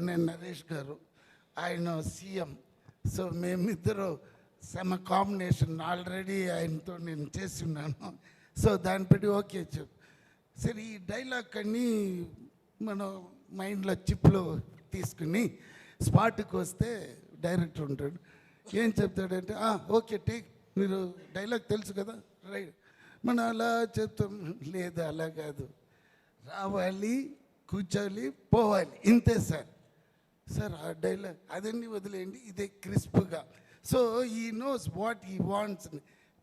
నేను నరేష్ గారు, ఆయన సీఎం. సో మేమిద్దరు సమ కాంబినేషన్ ఆల్రెడీ ఆయనతో నేను చేసి ఉన్నాను. సో దాన్ని బట్టి ఓకే చెప్పు. సరే ఈ డైలాగ్ అన్నీ మనం మైండ్లో చిప్లో తీసుకుని స్పాట్కి వస్తే డైరెక్టర్ ఉంటాడు, ఏం చెప్తాడంటే ఓకే టేక్, మీరు డైలాగ్ తెలుసు కదా రైట్. మనం అలా చెప్తాం, లేదు అలా కాదు, రావాలి కూర్చోవాలి పోవాలి ఇంతే సార్. సార్ ఆ డైలాగ్ అదన్నీ వదిలేయండి, ఇదే క్రిస్ప్గా. సో ఈ నోస్ వాట్ ఈ వాంట్స్,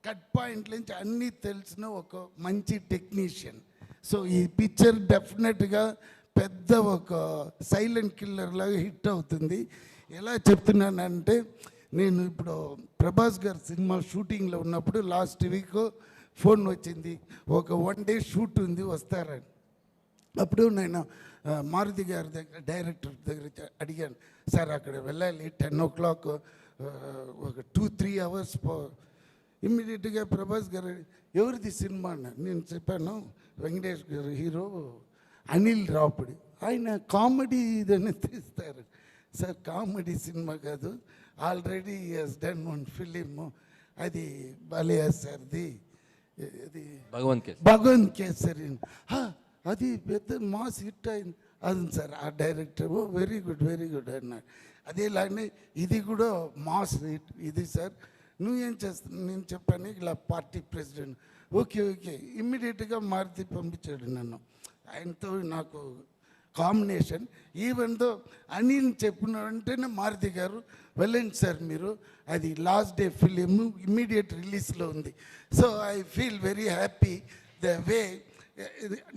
కట్ పాయింట్ నుంచి అన్నీ తెలిసిన ఒక మంచి టెక్నీషియన్. సో ఈ పిక్చర్ డెఫినెట్గా పెద్ద ఒక సైలెంట్ కిల్లర్ లాగా హిట్ అవుతుంది. ఎలా చెప్తున్నానంటే, నేను ఇప్పుడు ప్రభాస్ గారి సినిమా షూటింగ్లో ఉన్నప్పుడు లాస్ట్ వీక్ ఫోన్ వచ్చింది, ఒక 1 day షూట్ ఉంది వస్తారని. అప్పుడు నేను మారుతి గారి దగ్గర డైరెక్టర్ దగ్గర అడిగాను, సార్ అక్కడ వెళ్ళాలి 10 o'clock, ఒక 2-3 hours ఇమ్మీడియట్గా ప్రభాస్ గారు ఎవరిది సినిమా అన్నారు. నేను చెప్పాను వెంకటేష్ గారు హీరో, అనిల్ రావుపూడి, ఆయన కామెడీ ఇదని తీస్తారు. సార్ కామెడీ సినిమా కాదు, ఆల్రెడీ హస్ డన్ 1 film, అది బాలయ్య సార్ది, అది భగవంత్ కేసరి, అది పెద్ద మాస్ హిట్ అయింది. అది సార్ ఆ డైరెక్టర్ వెరీ గుడ్ అన్నాడు. అదేలానే ఇది కూడా మాస్ హిట్ ఇది సార్, నువ్వేం చేస్తాను నేను చెప్పాను ఇలా పార్టీ ప్రెసిడెంట్, ఓకే ఇమ్మీడియట్గా మారుతి పంపించాడు నన్ను. ఆయనతో నాకు కాంబినేషన్. ఈవెన్ దో అనిల్ చెప్పిన వెంటనే మారుతి గారు వెళ్ళండి సార్ మీరు, అది లాస్ట్ డే ఫిలిం ఇమ్మీడియట్ రిలీజ్లో ఉంది. So I feel very happy the way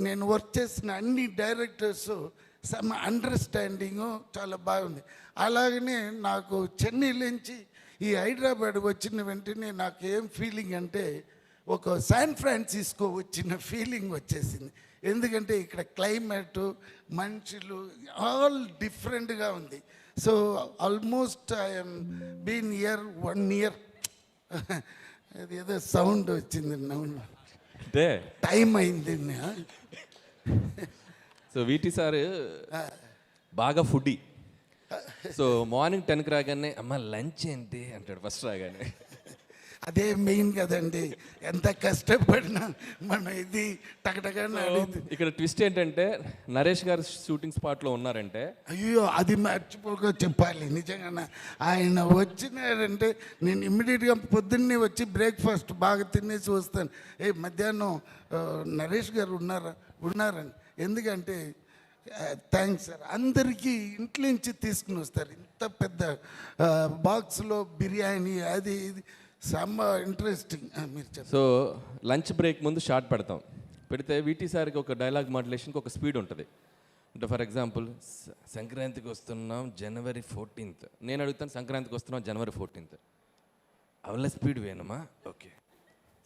నేను వర్క్ చేసిన అన్ని డైరెక్టర్స్ సమ్ అండర్స్టాండింగు చాలా బాగుంది. అలాగనే నాకు చెన్నై నుంచి ఈ హైదరాబాద్ వచ్చిన వెంటనే నాకు ఏం ఫీలింగ్ అంటే, ఒక శాన్ ఫ్రాన్సిస్కో వచ్చిన ఫీలింగ్ వచ్చేసింది. ఎందుకంటే ఇక్కడ క్లైమేటు మనుషులు ఆల్ డిఫరెంట్గా ఉంది. So almost I'm been year 1 year. అది ఏదో సౌండ్ వచ్చింది, అంటే టైం అయింది. సో వీటి సార్ బాగా ఫుడ్డీ. సో మార్నింగ్ 10కి రాగానే అమ్మ లంచ్ ఏంటి అంటాడు ఫస్ట్ రాగానే. అదే మెయిన్ కదండి, ఎంత కష్టపడినా మనం ఇది టకటగా. ఇక్కడ ట్విస్ట్ ఏంటంటే, నరేష్ గారు షూటింగ్ స్పాట్లో ఉన్నారంటే, అయ్యో అది మర్చిపోక చెప్పాలి నిజంగా. ఆయన వచ్చినారంటే నేను ఇమ్మీడియట్గా పొద్దున్నే వచ్చి బ్రేక్ఫాస్ట్ బాగా తినేసి వస్తాను. మధ్యాహ్నం నరేష్ గారు ఉన్నారని, ఎందుకంటే థ్యాంక్స్ సార్, అందరికీ ఇంట్లో నుంచి తీసుకుని వస్తారు ఇంత పెద్ద బాక్స్లో బిర్యానీ, అది ఇది సమ్మ ఇంట్రెస్టింగ్. మీరు చెప్పండి. సో లంచ్ బ్రేక్ ముందు షార్ట్ పెడితే వీటి సార్కి ఒక డైలాగ్ మాడ్యులేషన్కి ఒక స్పీడ్ ఉంటుంది. అంటే ఫర్ ఎగ్జాంపుల్, సంక్రాంతికి వస్తున్నాం January 14th, నేను అడుగుతాను సంక్రాంతికి వస్తున్నాం January 14th, అవల స్పీడ్ వేణమా, ఓకే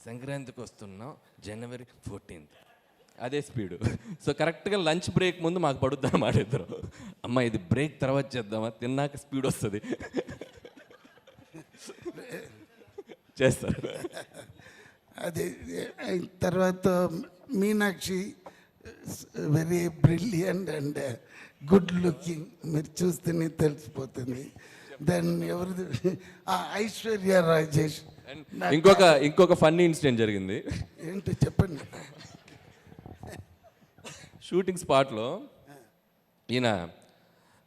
సంక్రాంతికి వస్తున్నాం January 14th, అదే స్పీడు. సో కరెక్ట్గా లంచ్ బ్రేక్ ముందు మాకు పడుద్ది అన్నమాట. ఇద్దరు అమ్మ ఇది బ్రేక్ తర్వాత చేద్దామా, తిన్నాక స్పీడ్ వస్తుంది చేస్తారు. అది తర్వాత Meenakshi very brilliant and good looking, మీరు చూస్తేనే తెలిసిపోతుంది. దెన్ ఎవరిది ఐశ్వర్య రాజేష్. ఇంకొక ఫన్నీ ఇన్సిడెంట్ జరిగింది. ఏంటో చెప్పండి. షూటింగ్ స్పాట్లో ఈయన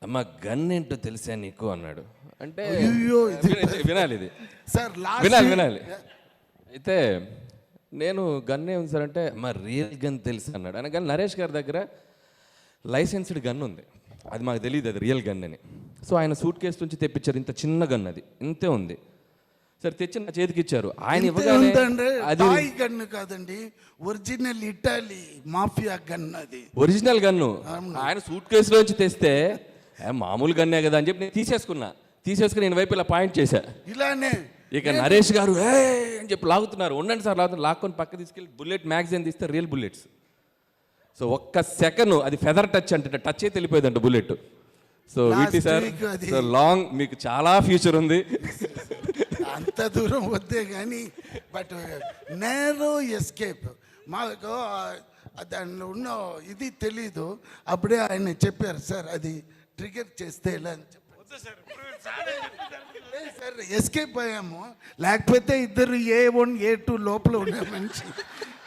అమ్మ గన్ ఏంటో తెలుసా నీకు అన్నాడు. అంటే వినాలి ఇది సార్, వినాలి. అయితే నేను గన్ ఏముంది సార్ అంటే, మా రియల్ గన్ తెలుసు అన్నాడు. అనగానే నరేష్ గారి దగ్గర లైసెన్స్డ్ గన్ ఉంది, అది మాకు తెలియదు అది రియల్ గన్ అని. సో ఆయన సూట్ కేసు నుంచి తెప్పించారు, ఇంత చిన్న గన్, అది ఇంతే ఉంది. సరే తెచ్చి నా చేతికి ఇచ్చారు. ఆయన ఇవ్వగానే అది గన్ను కాదండి, ఒరిజినల్ ఇటాలీ మాఫియా గన్, అది ఒరిజినల్ గన్ను. ఆయన సూట్ కేసులోంచి తెస్తే మామూలు గన్నే కదా అని చెప్పి నేను తీసేసుకుని నేను వైపు ఇలా పాయింట్ చేశా ఇలానే. ఇక నరేష్ గారు అని చెప్పి లాగుతున్నారు, ఉండండి సార్ లాక్కొని పక్క తీసుకెళ్ళి బుల్లెట్ మ్యాగజైన్ తీస్తే రియల్ బుల్లెట్స్. సో ఒక్క సెకండ్ అది ఫెదర్ టచ్ అంటే టచ్ అయితే వెళ్ళిపోయిందంట బుల్లెట్. సో వీటి సార్ లాంగ్, మీకు చాలా ఫ్యూచర్ ఉంది. అంత దూరం వద్దే కానీ, బట్ నేరో ఎస్కేప్. మాకు దానిలో ఉన్న ఇది తెలీదు. అప్పుడే ఆయన చెప్పారు, సార్ అది ట్రిగర్ చేస్తే ఎలా అని చెప్పండి లేదు సార్, ఎస్కేప్ అయ్యాము. లేకపోతే ఇద్దరు A1 A2 లోపల ఉన్న మనిషి,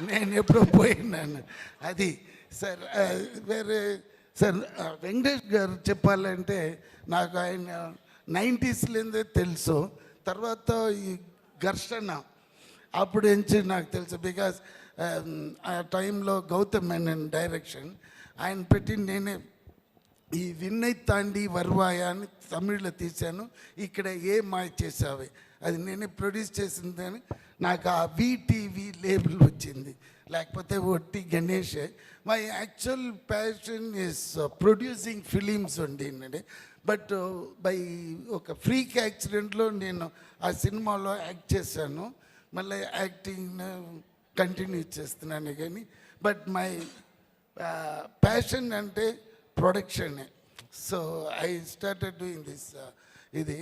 నేను ఎప్పుడో పోయినాను. అది సార్. వేరే సార్, వెంకటేష్ గారు చెప్పాలంటే నాకు ఆయన 90స్లోనే తెలుసు. తర్వాత ఈ ఘర్షణ అప్పుడు నుంచి నాకు తెలుసు. బికాస్ ఆ టైంలో గౌతమ్ మేనన్ డైరెక్షన్ ఆయన పెట్టి నేనే ఈ విన్నై తాండి వర్వాయ అని తమిళ్లో తీశాను. ఇక్కడ ఏ మాయ చేసావే అది నేనే ప్రొడ్యూస్ చేసిందని నాకు ఆ VTV లేబుల్ వచ్చింది. లేకపోతే ఒట్టి Ganesh. My actual passion is producing films ఉండిందండి. బట్ బై ఒక ఫ్రీక్ యాక్సిడెంట్లో నేను ఆ సినిమాలో యాక్ట్ చేశాను. మళ్ళీ యాక్టింగ్ కంటిన్యూ చేస్తున్నాను కానీ, బట్ మై ప్యాషన్ అంటే ప్రొడక్షనే. So I started doing this ఇది